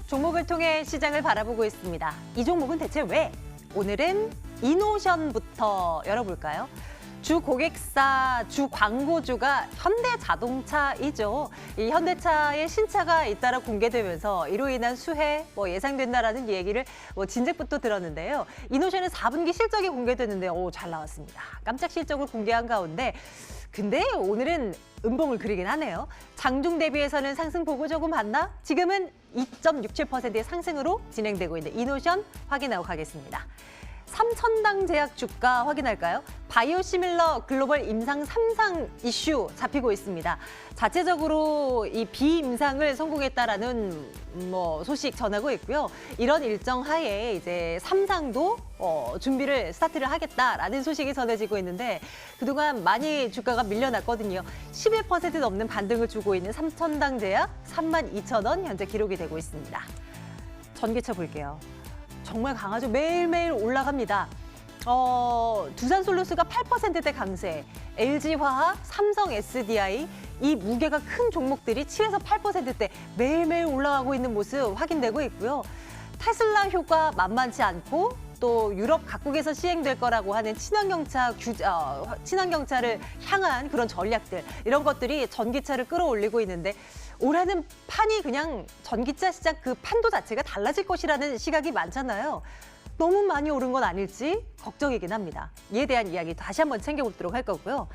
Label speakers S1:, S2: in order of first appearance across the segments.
S1: 종목을 통해 시장을 바라보고 있습니다. 이 종목은 대체 왜? 오늘은 이노션부터 열어볼까요? 주 고객사, 주 광고주가 현대자동차이죠. 이 현대차의 신차가 잇따라 공개되면서 이로 인한 수혜 예상된다라는 얘기를 진즉부터 들었는데요. 이노션은 4분기 실적이 공개됐는데 잘 나왔습니다. 깜짝 실적을 공개한 가운데 근데 오늘은 음봉을 그리긴 하네요. 장중 대비해서는 상승폭을 조금 봤나? 지금은 2.67%의 상승으로 진행되고 있는 이노션 확인하고 가겠습니다. 삼천당 제약 주가 확인할까요? 바이오시밀러 글로벌 임상 3상 이슈 잡히고 있습니다. 자체적으로 이 비임상을 성공했다라는 소식 전하고 있고요. 이런 일정 하에 이제 3상도 준비를 스타트를 하겠다라는 소식이 전해지고 있는데 그동안 많이 주가가 밀려났거든요. 11% 넘는 반등을 주고 있는 삼천당 제약 32,000원 현재 기록이 되고 있습니다. 전기차 볼게요. 정말 강하죠. 매일매일 올라갑니다. 두산솔루스가 8%대 강세, LG화학, 삼성 SDI 이 무게가 큰 종목들이 7에서 8%대 매일매일 올라가고 있는 모습 확인되고 있고요. 테슬라 효과 만만치 않고 또 유럽 각국에서 시행될 거라고 하는 친환경차를 향한 그런 전략들 이런 것들이 전기차를 끌어올리고 있는데 올해는 판이 그냥 전기차 시장 그 판도 자체가 달라질 것이라는 시각이 많잖아요. 너무 많이 오른 건 아닐지 걱정이긴 합니다. 이에 대한 이야기 다시 한번 챙겨보도록 할 거고요.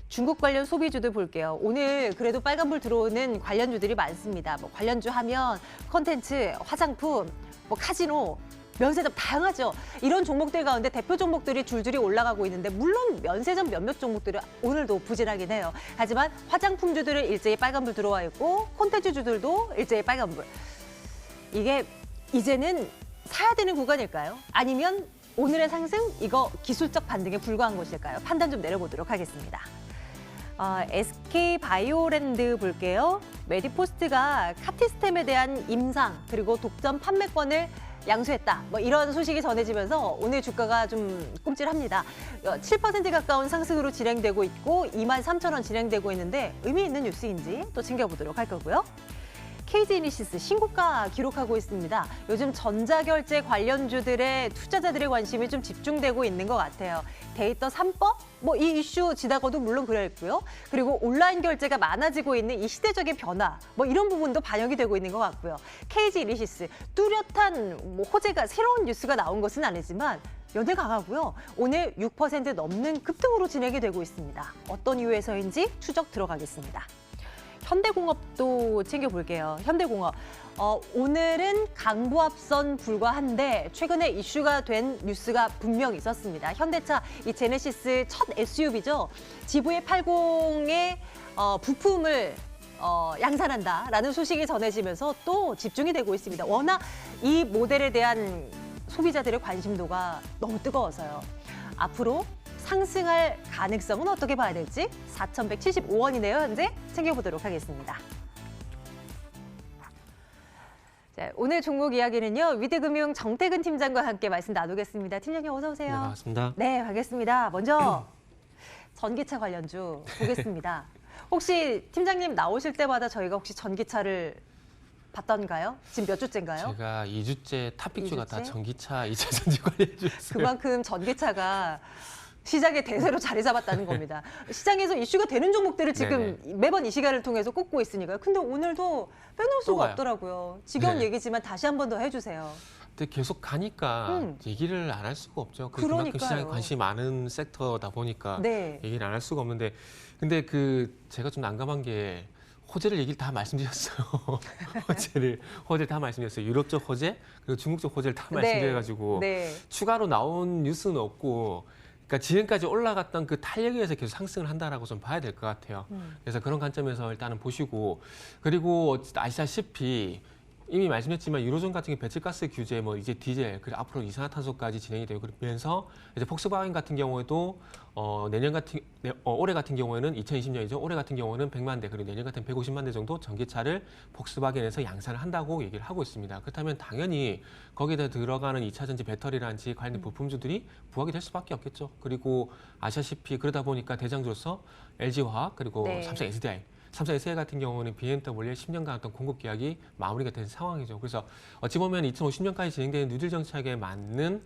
S1: 중국 관련 소비주들 볼게요. 오늘 그래도 빨간불 들어오는 관련주들이 많습니다. 관련주 하면 콘텐츠, 화장품, 카지노, 면세점 다양하죠. 이런 종목들 가운데 대표 종목들이 줄줄이 올라가고 있는데 물론 면세점 몇몇 종목들은 오늘도 부진하긴 해요. 하지만 화장품주들은 일제히 빨간불 들어와 있고 콘텐츠주들도 일제히 빨간불. 이게 이제는 사야 되는 구간일까요? 아니면 오늘의 상승 이거 기술적 반등에 불과한 것일까요? 판단 좀 내려보도록 하겠습니다. SK바이오랜드 볼게요. 메디포스트가 카티스템에 대한 임상 그리고 독점 판매권을 양수했다. 이런 소식이 전해지면서 오늘 주가가 좀 꼼찔합니다. 7% 가까운 상승으로 진행되고 있고 23,000원 진행되고 있는데 의미 있는 뉴스인지 또 챙겨보도록 할 거고요. KG이니시스 신고가 기록하고 있습니다. 요즘 전자결제 관련주들의 투자자들의 관심이 좀 집중되고 있는 것 같아요. 데이터 3법? 이 이슈 지나고도 물론 그랬고요. 그리고 온라인 결제가 많아지고 있는 이 시대적인 변화, 이런 부분도 반영이 되고 있는 것 같고요. KG이니시스 뚜렷한 호재가 새로운 뉴스가 나온 것은 아니지만 연일 강하고요. 오늘 6% 넘는 급등으로 진행이 되고 있습니다. 어떤 이유에서인지 추적 들어가겠습니다. 현대공업도 챙겨볼게요. 현대공업. 오늘은 강보합선 불과한데 최근에 이슈가 된 뉴스가 분명 있었습니다. 현대차 이 제네시스 첫 SUV죠. GV80의 부품을 양산한다라는 소식이 전해지면서 또 집중이 되고 있습니다. 워낙 이 모델에 대한 소비자들의 관심도가 너무 뜨거워서요. 앞으로 상승할 가능성은 어떻게 봐야 될지 4,175원이네요. 현재 챙겨보도록 하겠습니다. 자, 오늘 종목 이야기는요. 위드금융 정태근 팀장과 함께 말씀 나누겠습니다. 팀장님 어서 오세요.
S2: 네, 반갑습니다.
S1: 네, 반갑습니다. 먼저 전기차 관련주 보겠습니다. 혹시 팀장님 나오실 때마다 저희가 혹시 전기차를 봤던가요? 지금 몇 주째인가요?
S2: 제가 2주째 탑픽주가
S1: 2주째?
S2: 다 전기차, 2차 전지 관련주였어요.
S1: 그만큼 전기차가 시장의 대세로 자리 잡았다는 겁니다. 시장에서 이슈가 되는 종목들을 지금 매번 이 시간을 통해서 꼽고 있으니까요. 근데 오늘도 빼놓을 수가 없더라고요. 지겨운 얘기지만 다시 한 번 더 해주세요.
S2: 근데 계속 가니까 얘기를 안 할 수가 없죠. 그만큼 시장에 관심이 많은 섹터다 보니까 얘기를 안 할 수가 없는데 근데 제가 좀 난감한 게 호재를 얘기를 다 말씀드렸어요. 호재를 다 말씀드렸어요. 유럽적 호재 그리고 중국적 호재를 다 말씀드려가지고 추가로 나온 뉴스는 없고 그러니까 지금까지 올라갔던 그 탄력에 의해서 계속 상승을 한다라고 좀 봐야 될 것 같아요. 그래서 그런 관점에서 일단은 보시고 그리고 아시다시피 이미 말씀했지만 유로존 같은 게 배출가스 규제, 이제 디젤, 그리고 앞으로 이산화탄소까지 진행이 되고 그러면서 이제 폭스바겐 같은 경우에도 올해 같은 경우에는 2020년이죠. 올해 같은 경우는 100만 대, 그리고 내년 같은 150만 대 정도 전기차를 폭스바겐에서 양산을 한다고 얘기를 하고 있습니다. 그렇다면 당연히 거기에 들어가는 2차 전지 배터리라든지 관련된 부품주들이 부각이 될 수밖에 없겠죠. 그리고 아시다시피 그러다 보니까 대장주로서 LG화학 그리고 삼성 SDI 삼성 SK 같은 경우는 BMW의 10년간 어떤 공급 계약이 마무리가 된 상황이죠. 그래서 어찌 보면 2050년까지 진행되는 뉴딜 정책에 맞는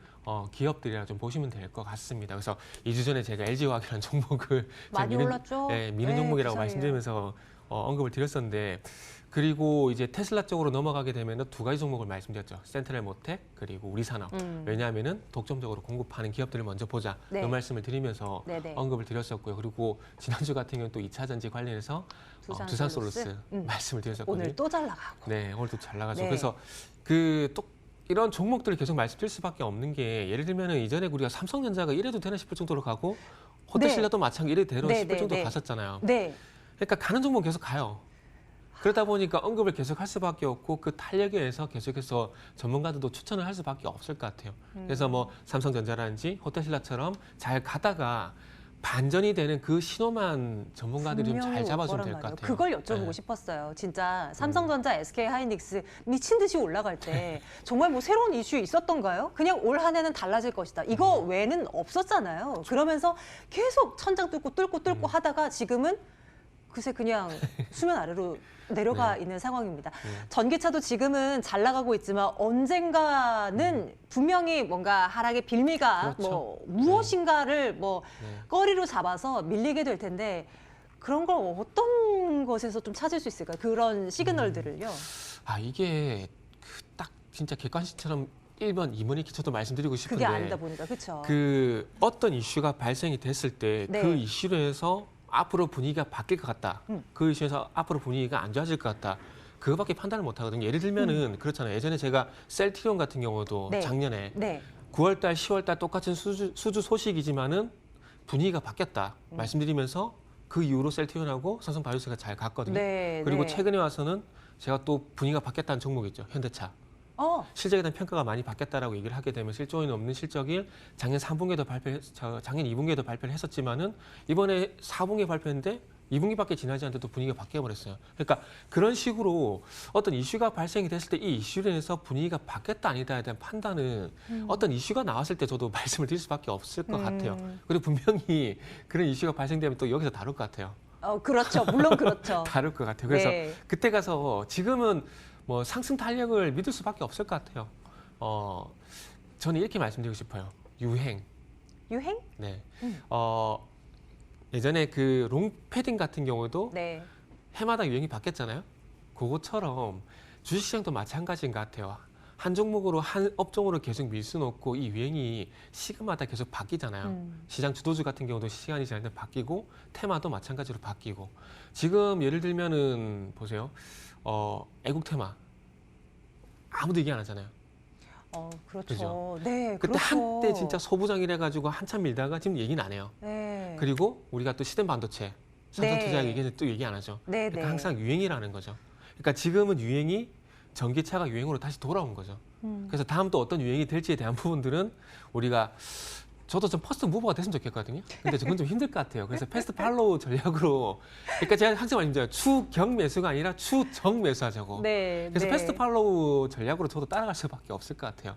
S2: 기업들이라 좀 보시면 될 것 같습니다. 그래서 2주 전에 제가 LG화학이라는 종목을
S1: 많이 올랐죠.
S2: 미는 종목이라고 말씀드리면서 언급을 드렸었는데, 그리고 이제 테슬라 쪽으로 넘어가게 되면 두 가지 종목을 말씀드렸죠. 센트럴모텍 그리고 우리산업. 왜냐하면은 독점적으로 공급하는 기업들을 먼저 보자. 이 말씀을 드리면서 언급을 드렸었고요. 그리고 지난주 같은 경우는 또 2차 전지 관련해서 두산솔루스 말씀을 드렸었거든요.
S1: 오늘 또 잘 나가고.
S2: 네, 오늘 또 잘 나가죠. 그래서 또 이런 종목들을 계속 말씀드릴 수밖에 없는 게, 예를 들면은 이전에 우리가 삼성전자가 이래도 되나 싶을 정도로 가고 호텔신라도 마찬가지 이래도 되나 싶을 정도로 갔었잖아요. 그러니까 가는 종목 계속 가요. 그러다 보니까 언급을 계속 할 수밖에 없고, 그 탄력에 의해서 계속해서 전문가들도 추천을 할 수밖에 없을 것 같아요. 그래서 뭐 삼성전자라든지 호텔신라처럼 잘 가다가 반전이 되는 그 신호만 전문가들이 좀 잘 잡아주면 될 것 같아요.
S1: 그걸 여쭤보고 싶었어요. 진짜 삼성전자, SK하이닉스 미친 듯이 올라갈 때 정말 뭐 새로운 이슈 있었던가요? 그냥 올 한 해는 달라질 것이다. 이거 외에는 없었잖아요. 그러면서 계속 천장 뚫고 하다가 지금은 그새 그냥 수면 아래로 내려가 있는 상황입니다. 전기차도 지금은 잘 나가고 있지만 언젠가는 분명히 뭔가 하락의 빌미가 뭐 무엇인가를 뭐 꺼리로 잡아서 밀리게 될 텐데, 그런 걸 어떤 것에서 좀 찾을 수 있을까요? 그런 시그널들을요.
S2: 이게 딱 진짜 객관식처럼 1번, 2번의 기초도 말씀드리고 싶은데,
S1: 그게 아니다 보니까 그렇죠.
S2: 그 어떤 이슈가 발생이 됐을 때 그 이슈로 해서 앞으로 분위기가 바뀔 것 같다. 그 이슈에서 앞으로 분위기가 안 좋아질 것 같다. 그거밖에 판단을 못 하거든요. 예를 들면은 그렇잖아요. 예전에 제가 셀트리온 같은 경우도 작년에 9월 달, 10월 달 똑같은 수주 소식이지만은 분위기가 바뀌었다. 말씀드리면서 그 이후로 셀트리온하고 삼성바이오스가 잘 갔거든요. 그리고 최근에 와서는 제가 또 분위기가 바뀌었다는 종목이 있죠. 현대차. 실적에 대한 평가가 많이 바뀌었다라고 얘기를 하게 되면 1조 원 넘는 실적을 작년 3분기에도 작년 2분기에도 발표를 했었지만은 이번에 4분기에 발표했는데 2분기밖에 지나지 않는데도 분위기가 바뀌어 버렸어요. 그러니까 그런 식으로 어떤 이슈가 발생이 됐을 때 이 이슈로 인해서 분위기가 바뀌었다 아니다에 대한 판단은 어떤 이슈가 나왔을 때 저도 말씀을 드릴 수밖에 없을 것 같아요. 그리고 분명히 그런 이슈가 발생되면 또 여기서 다룰 것 같아요.
S1: 그렇죠. 물론 그렇죠.
S2: 다룰 것 같아요. 그래서 그때 가서 지금은 뭐 상승 탄력을 믿을 수밖에 없을 것 같아요. 저는 이렇게 말씀드리고 싶어요. 유행.
S1: 유행?
S2: 네. 예전에 그 롱패딩 같은 경우도 해마다 유행이 바뀌었잖아요. 그것처럼 주식시장도 마찬가지인 것 같아요. 한 종목으로 한 업종으로 계속 밀 수는 없고 이 유행이 시간마다 계속 바뀌잖아요. 시장 주도주 같은 경우도 시간이 지날 때 바뀌고 테마도 마찬가지로 바뀌고, 지금 예를 들면은 보세요. 애국 테마 아무도 얘기 안 하잖아요.
S1: 그렇죠.
S2: 그죠?
S1: 네,
S2: 그때 한때 진짜 소부장이래 가지고 한참 밀다가 지금 얘기는 안 해요. 그리고 우리가 또 시덴 반도체, 삼성투자 얘기는 또 얘기 안 하죠. 그러니까 항상 유행이라는 거죠. 그러니까 지금은 유행이 전기차가 유행으로 다시 돌아온 거죠. 그래서 다음 또 어떤 유행이 될지에 대한 부분들은 우리가, 저도 좀 퍼스트 무버가 됐으면 좋겠거든요. 근데 그건 좀 힘들 것 같아요. 그래서 패스트 팔로우 전략으로, 그러니까 제가 항상 말씀드려요. 추경 매수가 아니라 추정 매수하자고. 그래서 패스트 팔로우 전략으로 저도 따라갈 수밖에 없을 것 같아요.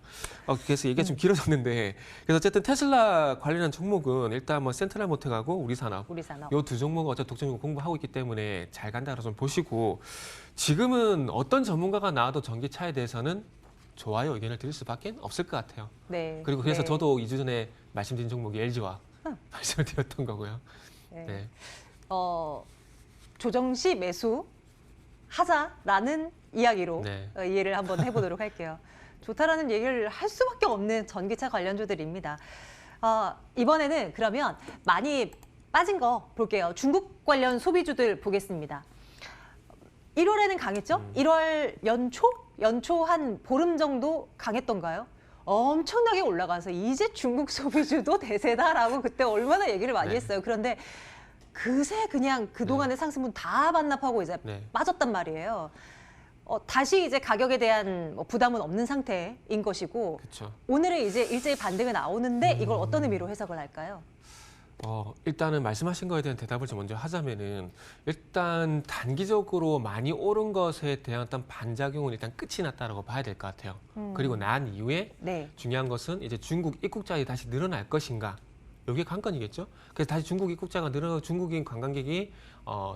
S2: 그래서 얘기가 좀 길어졌는데, 그래서 어쨌든 테슬라 관련한 종목은 일단 뭐 센트럴모텍하고 우리산업. 이 두 종목은 어차피 독점적으로 공부하고 있기 때문에 잘 간다고 좀 보시고, 지금은 어떤 전문가가 나와도 전기차에 대해서는 좋아요 의견을 드릴 수밖에 없을 것 같아요. 그리고 그래서 저도 2주 전에 말씀드린 종목이 LG화 말씀을 드렸던 거고요.
S1: 조정 시 매수 하자라는 이야기로 이해를 한번 해보도록 할게요. 좋다라는 얘기를 할 수밖에 없는 전기차 관련주들입니다. 이번에는 그러면 많이 빠진 거 볼게요. 중국 관련 소비주들 보겠습니다. 1월에는 강했죠? 1월 연초 한 보름 정도 강했던가요? 엄청나게 올라가서 이제 중국 소비주도 대세다라고 그때 얼마나 얘기를 많이 했어요. 그런데 그새 그냥 그동안의 상승분 다 반납하고 이제 빠졌단 말이에요. 다시 이제 가격에 대한 부담은 없는 상태인 것이고, 오늘은 이제 일제히 반등이 나오는데 이걸 어떤 의미로 해석을 할까요?
S2: 일단은 말씀하신 거에 대한 대답을 좀 먼저 하자면은, 일단 단기적으로 많이 오른 것에 대한 어떤 반작용은 일단 끝이 났다라고 봐야 될 것 같아요. 그리고 난 이후에 중요한 것은 이제 중국 입국자들이 다시 늘어날 것인가, 이게 관건이겠죠. 그래서 다시 중국 입국자가 늘어나고 중국인 관광객이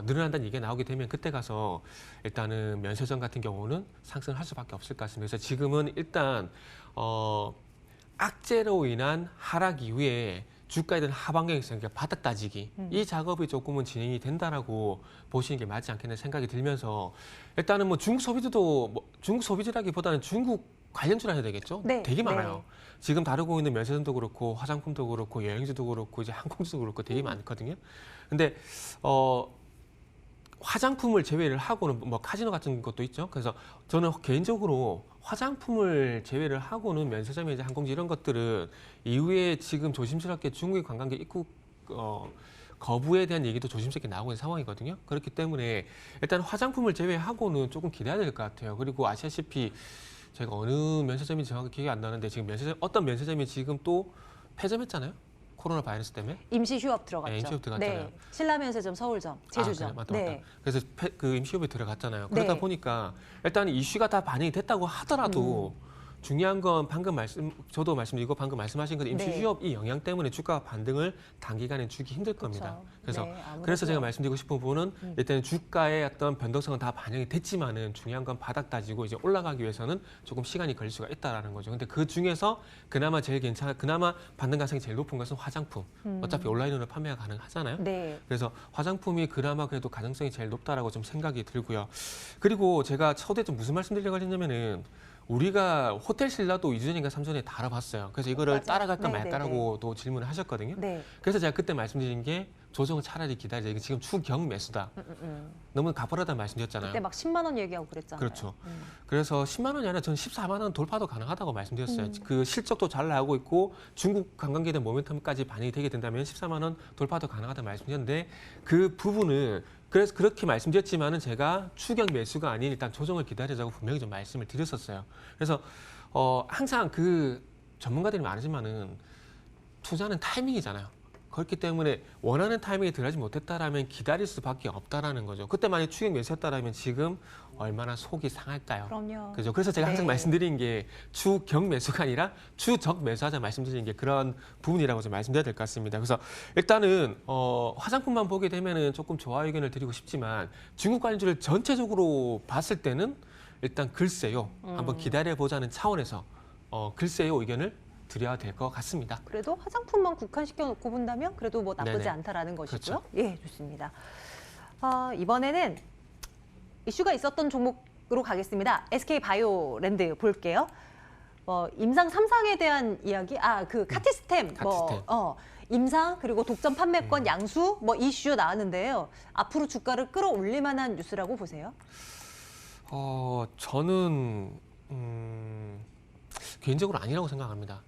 S2: 늘어난다는 얘기가 나오게 되면 그때 가서 일단은 면세점 같은 경우는 상승할 수밖에 없을 것 같습니다. 그래서 지금은 일단 악재로 인한 하락 이후에 주가에 대한 하방경이 있으니까 바닥 따지기 이 작업이 조금은 진행이 된다라고 보시는 게 맞지 않겠나 생각이 들면서 일단은 뭐 중국 소비주도 중국 소비주라기보다는 중국 관련주라 해야 되겠죠.
S1: 네,
S2: 되게 많아요.
S1: 네.
S2: 지금 다루고 있는 면세점도 그렇고 화장품도 그렇고 여행지도 그렇고 이제 항공주도 그렇고 되게 많거든요. 근데 화장품을 제외를 하고는 뭐 카지노 같은 것도 있죠. 그래서 저는 개인적으로 화장품을 제외를 하고는 면세점이나 이제 항공지 이런 것들은 이후에 지금 조심스럽게 중국의 관광객 입국 거부에 대한 얘기도 조심스럽게 나오고 있는 상황이거든요. 그렇기 때문에 일단 화장품을 제외하고는 조금 기대해야 될 것 같아요. 그리고 아시다시피 제가 어느 면세점인지 정확히 기억이 안 나는데 지금 어떤 면세점이 지금 또 폐점했잖아요. 코로나 바이러스 때문에.
S1: 임시 휴업 들어갔죠.
S2: 네, 임시 휴업 들어갔잖아요.
S1: 네. 신라면세점, 서울점, 제주점.
S2: 그래, 맞다.
S1: 네.
S2: 그래서 그 임시 휴업에 들어갔잖아요. 그러다
S1: 네.
S2: 보니까 일단 이슈가 다 반영이 됐다고 하더라도 중요한 건 저도 말씀드리고 방금 말씀하신 것 임시
S1: 네.
S2: 휴업 이 영향 때문에 주가 반등을 단기간에 주기 힘들 겁니다. 그래서
S1: 네, 아무래도.
S2: 그래서 제가 말씀드리고 싶은 부분은 일단 주가의 어떤 변동성은 다 반영이 됐지만은 중요한 건 바닥 따지고 이제 올라가기 위해서는 조금 시간이 걸릴 수가 있다라는 거죠. 근데 그 중에서 그나마 반등 가능성이 제일 높은 것은 화장품. 어차피 온라인으로 판매가 가능하잖아요.
S1: 네.
S2: 그래서 화장품이 그나마 그래도 가능성이 제일 높다라고 좀 생각이 들고요. 그리고 제가 처음에 좀 무슨 말씀드리려고 했냐면은 우리가 호텔 신라도 2주 전인가 3주 전에 다뤄봤어요. 그래서 이거를
S1: 맞아.
S2: 따라갈까
S1: 네,
S2: 말까라고도 질문을 하셨거든요.
S1: 네.
S2: 그래서 제가 그때 말씀드린 게 조정을 차라리 기다리자. 이게 지금 추경 매수다. 너무 가파르다는 말씀드렸잖아요.
S1: 그때 막 10만 원 얘기하고 그랬잖아요.
S2: 그렇죠. 그래서 10만 원이 아니라 저는 14만 원 돌파도 가능하다고 말씀드렸어요. 그 실적도 잘 나오고 있고 중국 관광객에 대한 모멘텀까지 반영이 되게 된다면 14만 원 돌파도 가능하다고 말씀드렸는데 그 부분을 그래서 그렇게 말씀드렸지만은 제가 추경 매수가 아닌 일단 조정을 기다리자고 분명히 좀 말씀을 드렸었어요. 그래서 항상 그 전문가들이 많으지만은 투자는 타이밍이잖아요. 그렇기 때문에 원하는 타이밍에 들어가지 못했다라면 기다릴 수밖에 없다라는 거죠. 그때 만약 추경 매수했다라면 지금 얼마나 속이 상할까요?
S1: 그럼요.
S2: 그죠? 그래서 제가 항상
S1: 네.
S2: 말씀드린 게 추경 매수가 아니라 추적 매수하자 말씀드린 게 그런 부분이라고 좀 말씀드려야 될 것 같습니다. 그래서 일단은 화장품만 보게 되면은 조금 좋아 의견을 드리고 싶지만 중국 관련주를 전체적으로 봤을 때는 일단 글쎄요. 한번 기다려 보자는 차원에서 글쎄요 의견을 드려야 될 것 같습니다.
S1: 그래도 화장품만 국한시켜 놓고 본다면 그래도 뭐 나쁘지
S2: 네네.
S1: 않다라는 것이고요.
S2: 그렇죠.
S1: 예, 좋습니다. 이번에는 이슈가 있었던 종목으로 가겠습니다. SK 바이오랜드 볼게요. 임상 3상에 대한 이야기, 그 카티스템,
S2: 카티스템.
S1: 임상 그리고 독점 판매권 양수 이슈 나왔는데요. 앞으로 주가를 끌어올릴 만한 뉴스라고 보세요?
S2: 저는 개인적으로 아니라고 생각합니다.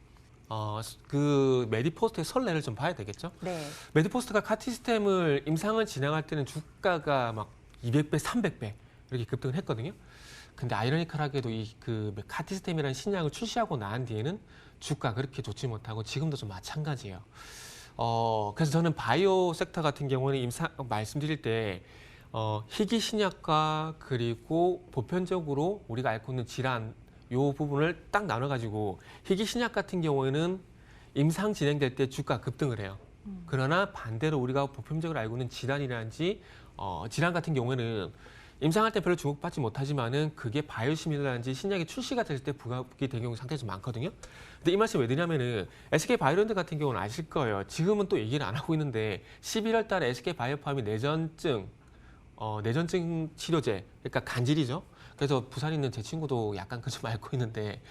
S2: 그 메디포스트의 선례를 좀 봐야 되겠죠.
S1: 네.
S2: 메디포스트가 카티스템을 임상을 진행할 때는 주가가 막 200배, 300배 이렇게 급등을 했거든요. 근데 아이러니컬하게도 이 그 카티스템이라는 신약을 출시하고 난 뒤에는 주가 그렇게 좋지 못하고 지금도 좀 마찬가지예요. 그래서 저는 바이오 섹터 같은 경우는 말씀드릴 때 희귀 신약과 그리고 보편적으로 우리가 앓고 있는 질환 요 부분을 딱 나눠가지고 희귀 신약 같은 경우에는 임상 진행될 때 주가 급등을 해요. 그러나 반대로 우리가 보편적으로 알고 있는 질환이라든지 질환 같은 경우에는 임상할 때 별로 주목받지 못하지만은 그게 바이오시밀러라든지 신약이 출시가 될 때 부각이 되는 경우가 상당히 좀 많거든요. 근데 이 말씀 왜 드냐면은 SK 바이오랜드 같은 경우는 아실 거예요. 지금은 또 얘기를 안 하고 있는데 11월 달에 SK 바이오팜이 내전증 치료제, 그러니까 간질이죠. 그래서 부산에 있는 제 친구도 약간 그 좀 앓고 있는데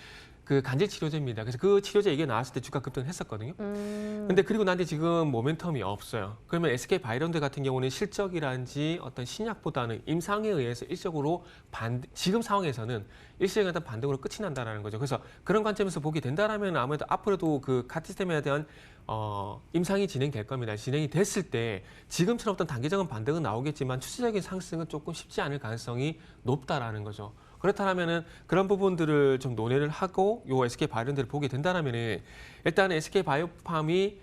S2: 그 간질 치료제입니다. 그래서 그 치료제 얘기가 나왔을 때 주가 급등을 했었거든요. 근데 그리고 난 뒤 지금 모멘텀이 없어요. 그러면 SK 바이오랜드 같은 경우는 실적이라든지 어떤 신약보다는 임상에 의해서 일시적으로 지금 상황에서는 일시적인 어떤 반등으로 끝이 난다는 거죠. 그래서 그런 관점에서 보게 된다라면 아무래도 앞으로도 그 카티스템에 대한 임상이 진행될 겁니다. 진행이 됐을 때 지금처럼 어떤 단기적인 반등은 나오겠지만 추세적인 상승은 조금 쉽지 않을 가능성이 높다라는 거죠. 그렇다면은 그런 부분들을 좀 논의를 하고 요 SK 바이오랜드를 보게 된다면은 일단 SK 바이오팜이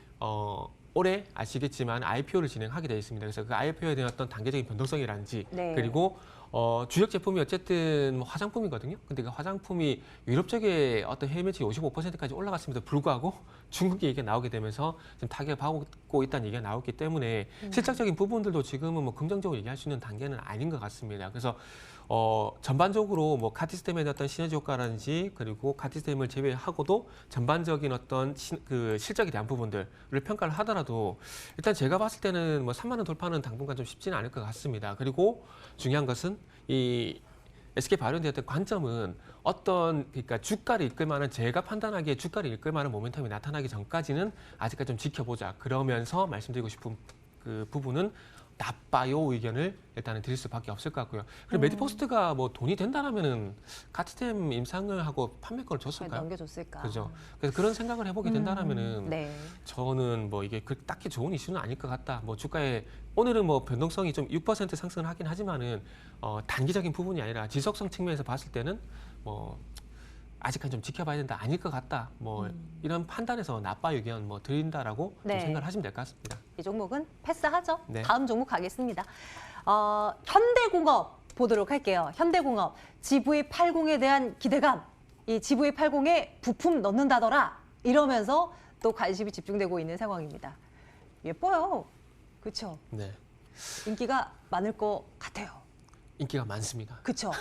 S2: 올해 아시겠지만 IPO를 진행하게 되어 있습니다. 그래서 그 IPO에 대한 어떤 단계적인 변동성이라든지
S1: 네.
S2: 그리고 주력 제품이 어쨌든 뭐 화장품이거든요. 근데 그 화장품이 유럽 쪽에 어떤 해외 매출이 55%까지 올라갔음에도 불구하고 중국 얘기가 나오게 되면서 지금 타격을 받고 있다는 얘기가 나왔기 때문에 실질적인 부분들도 지금은 뭐 긍정적으로 얘기할 수 있는 단계는 아닌 것 같습니다. 그래서 전반적으로 뭐 카티스템의 어떤 시너지 효과라든지 그리고 카티스템을 제외하고도 전반적인 어떤 그 실적에 대한 부분들을 평가를 하더라도 일단 제가 봤을 때는 뭐 3만 원 돌파는 당분간 좀 쉽지는 않을 것 같습니다. 그리고 중요한 것은 이 SK바이오의 어떤 관점은 그러니까 주가를 이끌 만한 제가 판단하기에 주가를 이끌 만한 모멘텀이 나타나기 전까지는 아직까지 좀 지켜보자. 그러면서 말씀드리고 싶은 그 부분은 나빠요 의견을 일단은 드릴 수밖에 없을 것 같고요. 그리고 메디포스트가 뭐 돈이 된다라면은 카티템 임상을 하고 판매권을 줬을까요?
S1: 넘겨줬을까?
S2: 그죠. 그래서 그런 생각을 해보게 된다라면은
S1: 네. 저는
S2: 뭐 이게 딱히 좋은 이슈는 아닐 것 같다. 뭐 주가에 오늘은 뭐 변동성이 좀 6% 상승을 하긴 하지만은 단기적인 부분이 아니라 지속성 측면에서 봤을 때는 뭐 아직까지 좀 지켜봐야 된다. 아닐 것 같다. 뭐 이런 판단에서 나빠 의견 뭐 드린다라고 좀 생각을 하시면 될 것 같습니다.
S1: 이 종목은 패스하죠.
S2: 네.
S1: 다음 종목 가겠습니다. 현대공업 보도록 할게요. 현대공업 GV80에 대한 기대감. 이 GV80에 부품 넣는다더라. 이러면서 또 관심이 집중되고 있는 상황입니다. 예뻐요. 그렇죠?
S2: 네.
S1: 인기가 많을 것 같아요.
S2: 인기가 많습니다.
S1: 그렇죠.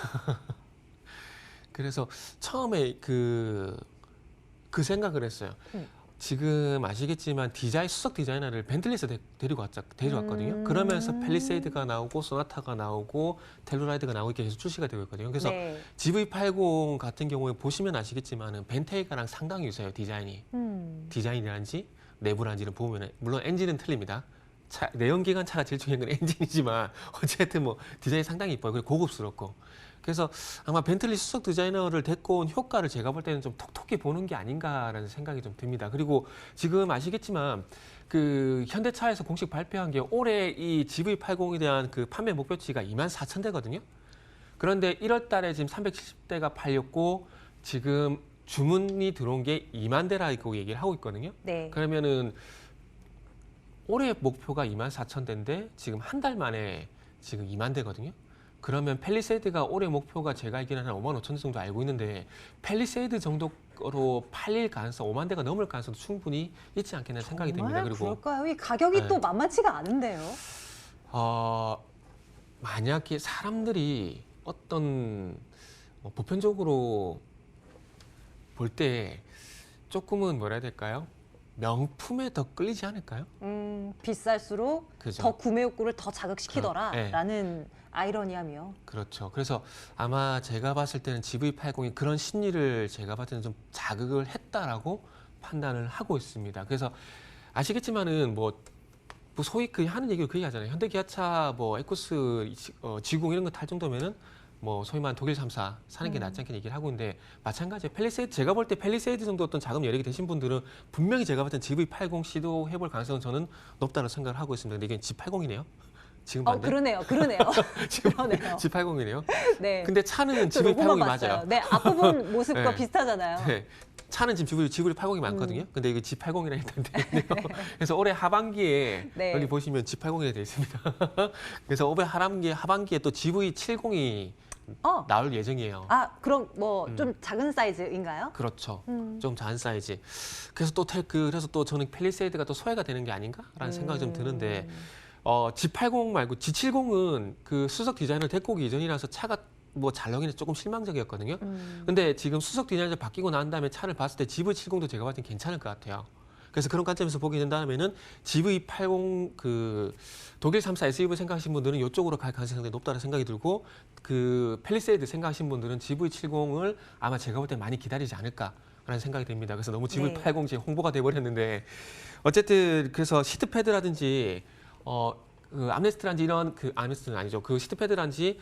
S2: 그래서 처음에 그 생각을 했어요. 지금 아시겠지만 수석 디자이너를 벤틀리에서 데려왔거든요. 그러면서 팰리세이드가 나오고 소나타가 나오고 텔루라이드가 나오고 이렇게 계속 출시가 되고 있거든요. 그래서
S1: 네.
S2: GV80 같은 경우에 보시면 아시겠지만은 벤테이가랑 상당히 유사해요. 디자인이란지 내부란지를 보면 물론 엔진은 틀립니다. 내연기관 차가 제일 중요한 건 엔진이지만 어쨌든 뭐 디자인이 상당히 이뻐요. 그리고 고급스럽고. 그래서 아마 벤틀리 수석 디자이너를 데리고 온 효과를 제가 볼 때는 좀 톡톡히 보는 게 아닌가라는 생각이 좀 듭니다. 그리고 지금 아시겠지만 그 현대차에서 공식 발표한 게 올해 이 GV80에 대한 그 판매 목표치가 24,000대거든요. 그런데 1월 달에 지금 370대가 팔렸고 지금 주문이 들어온 게 2만 대라고 얘기를 하고 있거든요.
S1: 네.
S2: 그러면은 올해 목표가 24,000대인데 지금 한 달 만에 지금 2만 대거든요. 그러면 팰리세이드가 올해 목표가 제가 알기로는 한 5만 5천 대 정도 알고 있는데 팰리세이드 정도로 팔릴 가능성, 5만 대가 넘을 가능성도 충분히 있지 않겠나 생각이 듭니다.
S1: 그리고 그럴까요? 이 가격이 또 만만치가 않은데요.
S2: 만약에 사람들이 어떤 보편적으로 볼 때 조금은 뭐라 해야 될까요? 명품에 더 끌리지 않을까요?
S1: 비쌀수록
S2: 그죠.
S1: 더 구매 욕구를 더 자극시키더라라는
S2: 네.
S1: 아이러니하며.
S2: 그렇죠. 그래서 아마 제가 봤을 때는 GV80이 그런 심리를 제가 봤을 때는 좀 자극을 했다라고 판단을 하고 있습니다. 그래서 아시겠지만은 뭐 소위 그 하는 얘기를 그 얘기하잖아요. 현대기아차 뭐 에코스 G90 이런 거 탈 정도면은 뭐 소위 말하는 독일 3사 사는 게 낫지 않겠냐 얘기를 하고 있는데 마찬가지예요. 팰리세이드 제가 볼 때 팰리세이드 정도 어떤 자금 여력이 되신 분들은 분명히 제가 봤을 때 GV80 시도해볼 가능성은 저는 높다는 생각을 하고 있습니다. 근데 이게 G80이네요. 지금 봤는데.
S1: 그러네요.
S2: 지금
S1: 그러네요.
S2: G80이네요.
S1: 네.
S2: 근데 차는
S1: 저 로고만
S2: GV80이
S1: 봤어요.
S2: 맞아요.
S1: 네, 앞부분 모습과
S2: 네.
S1: 비슷하잖아요.
S2: 네. 차는 지금 GV80이 많거든요. 근데 이게 G80이라 일단 되어 있네요. 그래서 올해 하반기에
S1: 네.
S2: 여기 보시면 G80이 되어 있습니다. 그래서 올해 하반기에 또 GV70이 나올 예정이에요.
S1: 그럼 뭐 좀 작은 사이즈인가요?
S2: 그렇죠. 좀 작은 사이즈. 그래서 또 저는 팰리세이드가 또 소외가 되는 게 아닌가라는 생각이 좀 드는데 G80 말고 G70은 그 수석 디자인을 데리고 오기 이전이라서 차가 뭐 잘 나오기는 조금 실망적이었거든요. 근데 지금 수석 디자인을 바뀌고 난 다음에 차를 봤을 때 GV70도 제가 봤을 때 괜찮을 것 같아요. 그래서 그런 관점에서 보게 된다면은 GV80 그 독일 3사 SUV 생각하시는 분들은 이쪽으로 갈 가능성이 상당히 높다는 생각이 들고 그 팰리세이드 생각하시는 분들은 GV70을 아마 제가 볼 때 많이 기다리지 않을까라는 생각이 듭니다. 그래서 너무 GV80 지금 홍보가 돼버렸는데 어쨌든 그래서 시트패드라든지 그 암레스트란지 이런 암레스트는 아니죠. 그 시트패드란지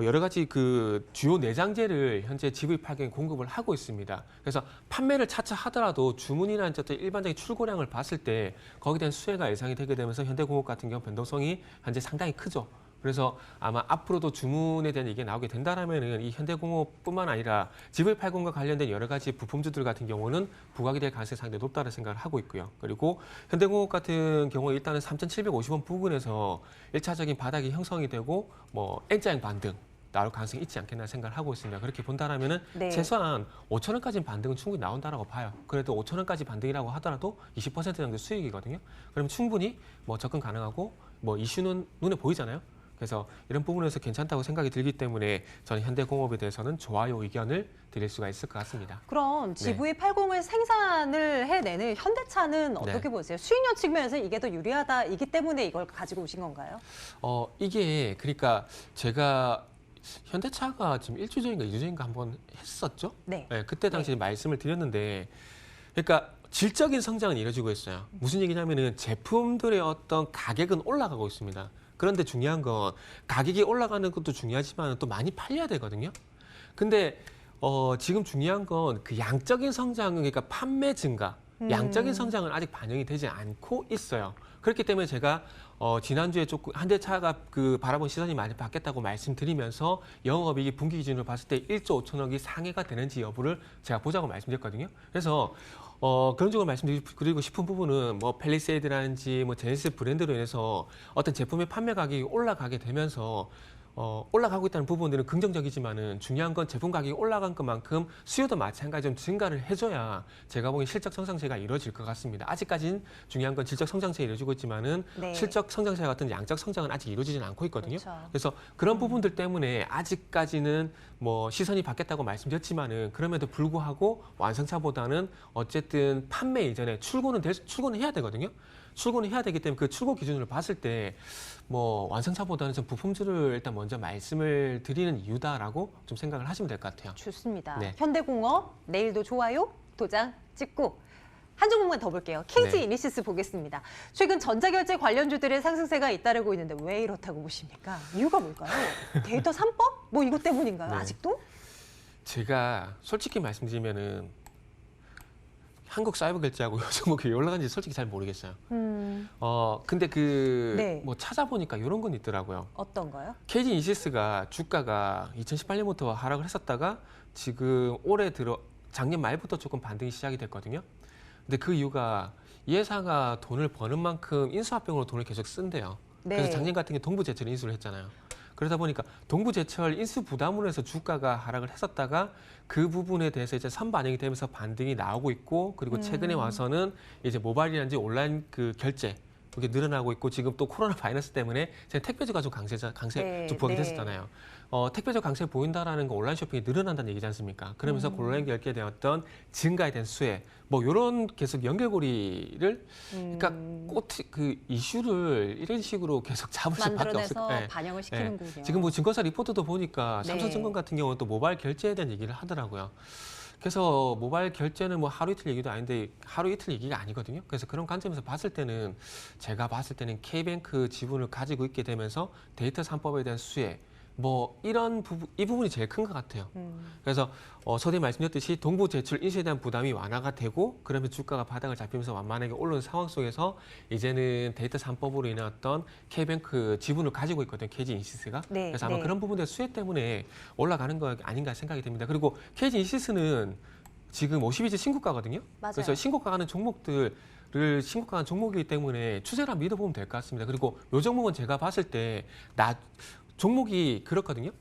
S2: 여러 가지 그 주요 내장재를 현재 GV80에 공급을 하고 있습니다. 그래서 판매를 차차 하더라도 주문이나 어떤 일반적인 출고량을 봤을 때 거기에 대한 수혜가 예상이 되게 되면서 현대공업 같은 경우 변동성이 현재 상당히 크죠. 그래서 아마 앞으로도 주문에 대한 얘기가 나오게 된다라면은 이 현대공업뿐만 아니라 GV80과 관련된 여러 가지 부품주들 같은 경우는 부각이 될 가능성이 상당히 높다는 생각을 하고 있고요. 그리고 현대공업 같은 경우에 일단은 3,750원 부근에서 1차적인 바닥이 형성이 되고 뭐 N자형 반등 나올 가능성이 있지 않겠나 생각을 하고 있습니다. 그렇게 본다라면은
S1: 네.
S2: 최소한 5천 원까지는 반등은 충분히 나온다라고 봐요. 그래도 5천 원까지 반등이라고 하더라도 20% 정도 수익이거든요. 그럼 충분히 뭐 접근 가능하고 뭐 이슈는 눈에 보이잖아요. 그래서 이런 부분에서 괜찮다고 생각이 들기 때문에 저는 현대공업에 대해서는 좋아요 의견을 드릴 수가 있을 것 같습니다.
S1: 그럼 GV80을 생산을 해내는 현대차는 어떻게 보세요? 수익률 측면에서 이게 더 유리하다이기 때문에 이걸 가지고 오신 건가요?
S2: 이게 그러니까 제가 현대차가 지금 1주 전인가 2주 전인가 한번 했었죠?
S1: 네.
S2: 그때 당시에 말씀을 드렸는데 그러니까 질적인 성장은 이루어지고 있어요. 무슨 얘기냐면은 제품들의 어떤 가격은 올라가고 있습니다. 그런데 중요한 건 가격이 올라가는 것도 중요하지만 또 많이 팔려야 되거든요. 근데 지금 중요한 건 그 양적인 성장은 그러니까 판매 증가, 양적인 성장은 아직 반영이 되지 않고 있어요. 그렇기 때문에 제가 지난주에 조금 현대차가 그 바라본 시선이 많이 바뀌었다고 말씀드리면서 영업이익이 분기 기준으로 봤을 때 1조 5천억이 상회가 되는지 여부를 제가 보자고 말씀드렸거든요. 그래서 그런 쪽으로 말씀드리고 싶은 부분은 뭐 팰리세이드라든지 뭐 제네시스 브랜드로 인해서 어떤 제품의 판매 가격이 올라가게 되면서 올라가고 있다는 부분들은 긍정적이지만은 중요한 건 제품 가격이 올라간 것만큼 수요도 마찬가지로 좀 증가를 해줘야 제가 보기엔 실적 성장세가 이루어질 것 같습니다. 아직까지는 중요한 건 질적 성장세 이루어지고 있지만은
S1: 네.
S2: 실적 성장세 같은 양적 성장은 아직 이루어지지는 않고 있거든요.
S1: 그렇죠.
S2: 그래서 그런 부분들 때문에 아직까지는 뭐 시선이 바뀌었다고 말씀드렸지만은 그럼에도 불구하고 완성차보다는 어쨌든 판매 이전에 출고는 해야 되거든요. 출고는 해야 되기 때문에 그 출고 기준으로 봤을 때 뭐 완성차보다는 좀 부품주를 일단 먼저 말씀을 드리는 이유다라고 좀 생각을 하시면 될 것 같아요.
S1: 좋습니다.
S2: 네.
S1: 현대공업 내일도 좋아요 도장 찍고 한 종목만 더 볼게요. KG
S2: 네.
S1: 이니시스 보겠습니다. 최근 전자결제 관련주들의 상승세가 잇따르고 있는데 왜 이렇다고 보십니까? 이유가 뭘까요? 데이터 3법? 뭐 이것 때문인가요?
S2: 네.
S1: 아직도?
S2: 제가 솔직히 말씀드리면은 한국 사이버 결제하고 요 종목이 왜 올라간지 솔직히 잘 모르겠어요. 근데
S1: 네.
S2: 뭐 찾아보니까 이런 건 있더라고요.
S1: 어떤 거요?
S2: KG 이니시스가 주가가 2018년부터 하락을 했었다가 지금 올해 들어 작년 말부터 조금 반등이 시작이 됐거든요. 근데 그 이유가 이 회사가 돈을 버는 만큼 인수합병으로 돈을 계속 쓴대요.
S1: 네.
S2: 그래서 작년 같은 게 동부제철 인수를 했잖아요. 그러다 보니까 동부제철 인수 부담으로 해서 주가가 하락을 했었다가 그 부분에 대해서 이제 선반영이 되면서 반등이 나오고 있고 그리고 최근에 와서는 이제 모바일이라든지 온라인 그 결제 이게 늘어나고 있고 지금 또 코로나 바이러스 때문에 택배주가 좀 강세
S1: 네,
S2: 좀 부각이
S1: 네.
S2: 됐었잖아요. 택배주 강세 보인다라는 거 온라인 쇼핑이 늘어난다는 얘기지 않습니까? 그러면서 온라인 결제에 대한 어떤 증가에 대한 수혜 뭐 이런 계속 연결고리를 그러니까 그 이슈를 이런 식으로 계속 잡을 수밖에 없을
S1: 만들어내서
S2: 거예요.
S1: 반영을 시키는군요.
S2: 지금 뭐 증권사 리포트도 보니까
S1: 네.
S2: 삼성증권 같은 경우는 또 모바일 결제에 대한 얘기를 하더라고요. 그래서 모바일 결제는 뭐 하루 이틀 얘기도 아닌데 하루 이틀 얘기가 아니거든요. 그래서 그런 관점에서 봤을 때는 제가 봤을 때는 K뱅크 지분을 가지고 있게 되면서 데이터 3법에 대한 수혜 뭐 이런 이 부분이 제일 큰 것 같아요. 그래서 서두에 말씀드렸듯이 동부 제출 인수에 대한 부담이 완화가 되고 그러면 주가가 바닥을 잡히면서 완만하게 오르는 상황 속에서 이제는 데이터 3법으로 인한 어떤 K뱅크 지분을 가지고 있거든요. KG 이니시스가.
S1: 네,
S2: 그래서 아마
S1: 네.
S2: 그런 부분의 수혜 때문에 올라가는 거 아닌가 생각이 듭니다. 그리고 KG 이니시스는 지금 52주 신고가거든요.
S1: 맞아요.
S2: 그래서 신고가는 신고가는 종목이기 때문에 추세를 믿어보면 될 것 같습니다. 그리고 이 종목은 제가 봤을 때 종목이 그렇거든요.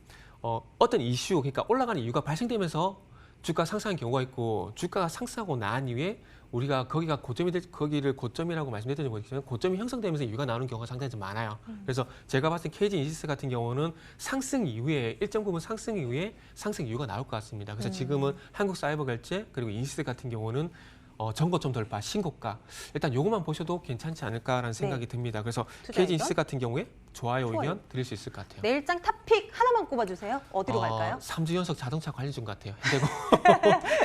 S2: 어떤 이슈, 그러니까 올라가는 이유가 발생되면서 주가 상승한 경우가 있고 주가가 상승하고 난 이후에 우리가 거기를 고점이라고 말씀드렸는지 모르겠지만 고점이 형성되면서 이유가 나오는 경우가 상당히 좀 많아요. 그래서 제가 봤을 때 KG 이니시스 같은 경우는 상승 이후에 일정 부분 상승 이후에 상승 이유가 나올 것 같습니다. 그래서 지금은 한국 사이버 결제 그리고 이니시스 같은 경우는 전고점 돌파, 신고가. 일단 요것만 보셔도 괜찮지 않을까라는 생각이 듭니다. 그래서 KG 이니시스 같은 경우에 좋아요 의견 드릴 수 있을 것 같아요.
S1: 내일장 탑픽 하나만 꼽아주세요. 어디로 갈까요?
S2: 3주 연속 자동차 관리중 같아요.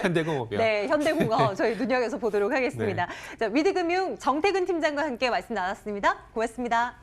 S2: 현대공업이요.
S1: 네, 현대공업 저희 눈여겨서 보도록 하겠습니다. 자, 위드금융 정태근 팀장과 함께 말씀 나눴습니다. 고맙습니다.